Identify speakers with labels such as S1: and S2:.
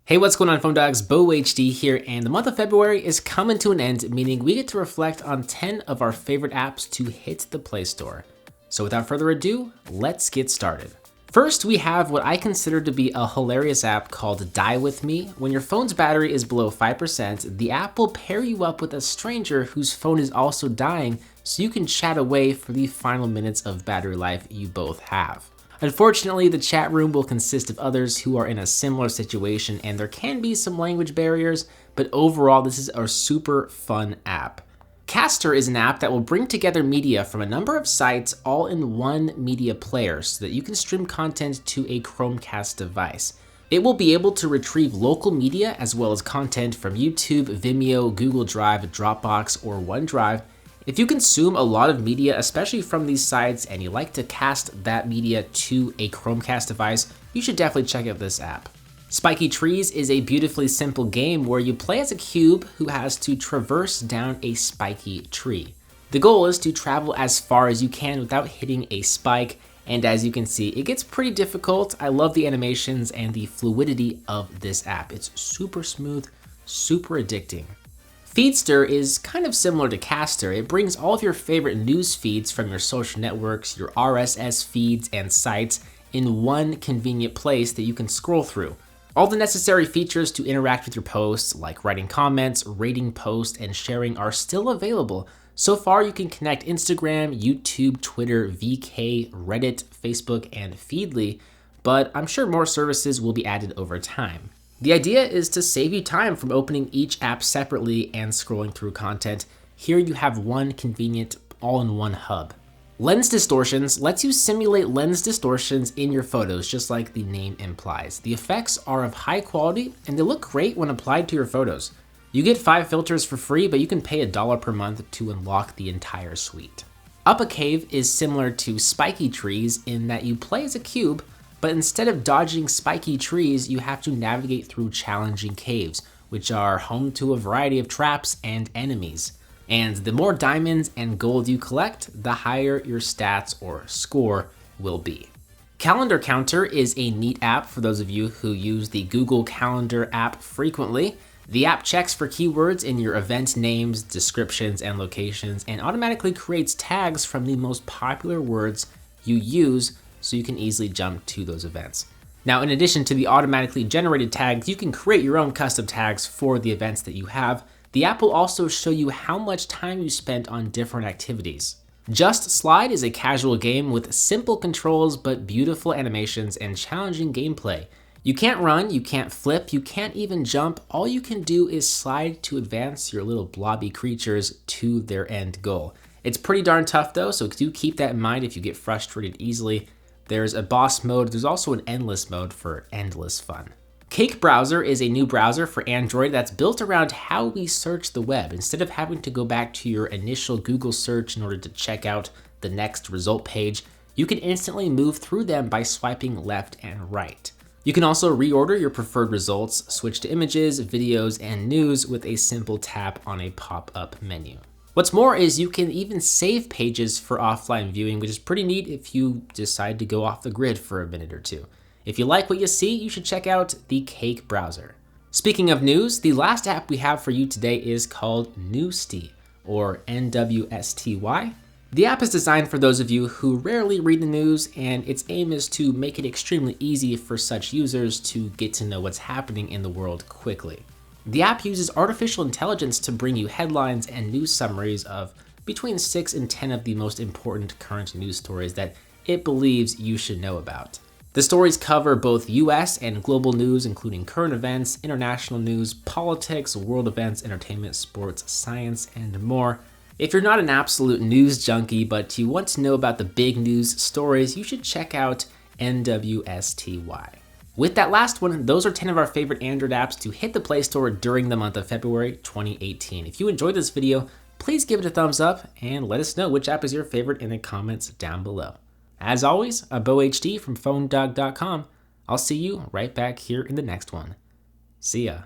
S1: Hey, what's going on, Phone Dogs? BoHD here, and the month of February is coming to an end, meaning we get to reflect on 10 of our favorite apps to hit the Play Store. So without further ado, let's get started. First, we have what I consider to be a hilarious app called Die With Me. When your phone's battery is below 5%, the app will pair you up with a stranger whose phone is also dying, so you can chat away for the final minutes of battery life you both have. Unfortunately, the chat room will consist of others who are in a similar situation, and there can be some language barriers, but overall this is a super fun app. Feedster is an app that will bring together media from a number of sites all in one media player so that you can stream content to a Chromecast device. It will be able to retrieve local media as well as content from YouTube, Vimeo, Google Drive, Dropbox, or OneDrive. If you consume a lot of media, especially from these sites, and you like to cast that media to a Chromecast device, you should definitely check out this app. Spiky Trees is a beautifully simple game where you play as a cube who has to traverse down a spiky tree. The goal is to travel as far as you can without hitting a spike, and as you can see, it gets pretty difficult. I love the animations and the fluidity of this app. It's super smooth, super addicting. Feedster is kind of similar to Feedster. It brings all of your favorite news feeds from your social networks, your RSS feeds, and sites in one convenient place that you can scroll through. All the necessary features to interact with your posts, like writing comments, rating posts, and sharing, are still available. So far, you can connect Instagram, YouTube, Twitter, VK, Reddit, Facebook, and Feedly, but I'm sure more services will be added over time. The idea is to save you time from opening each app separately and scrolling through content. Here you have one convenient all-in-one hub. Lens Distortions lets you simulate lens distortions in your photos, just like the name implies. The effects are of high quality and they look great when applied to your photos. You get 5 filters for free, but you can pay $1 per month to unlock the entire suite. Up a Cave is similar to Spiky Trees in that you play as a cube, but instead of dodging spiky trees, you have to navigate through challenging caves, which are home to a variety of traps and enemies. And the more diamonds and gold you collect, the higher your stats or score will be. Calendar Counter is a neat app for those of you who use the Google Calendar app frequently. The app checks for keywords in your event names, descriptions, and locations, and automatically creates tags from the most popular words you use so you can easily jump to those events. Now, in addition to the automatically generated tags, you can create your own custom tags for the events that you have. The app will also show you how much time you spent on different activities. Just Slide is a casual game with simple controls but beautiful animations and challenging gameplay. You can't run, you can't flip, you can't even jump. All you can do is slide to advance your little blobby creatures to their end goal. It's pretty darn tough though, so do keep that in mind if you get frustrated easily. There's a boss mode. There's also an endless mode for endless fun. Cake Browser is a new browser for Android that's built around how we search the web. Instead of having to go back to your initial Google search in order to check out the next result page, you can instantly move through them by swiping left and right. You can also reorder your preferred results, switch to images, videos, and news with a simple tap on a pop-up menu. What's more is you can even save pages for offline viewing, which is pretty neat if you decide to go off the grid for a minute or two. If you like what you see, you should check out the Cake Browser. Speaking of news, the last app we have for you today is called Newste, or Nwsty. The app is designed for those of you who rarely read the news, and its aim is to make it extremely easy for such users to get to know what's happening in the world quickly. The app uses artificial intelligence to bring you headlines and news summaries of between 6 and 10 of the most important current news stories that it believes you should know about. The stories cover both US and global news, including current events, international news, politics, world events, entertainment, sports, science, and more. If you're not an absolute news junkie, but you want to know about the big news stories, you should check out Nwsty. With that last one, those are 10 of our favorite Android apps to hit the Play Store during the month of February 2018. If you enjoyed this video, please give it a thumbs up and let us know which app is your favorite in the comments down below. As always, a BoHD from PhoneDog.com. I'll see you right back here in the next one. See ya.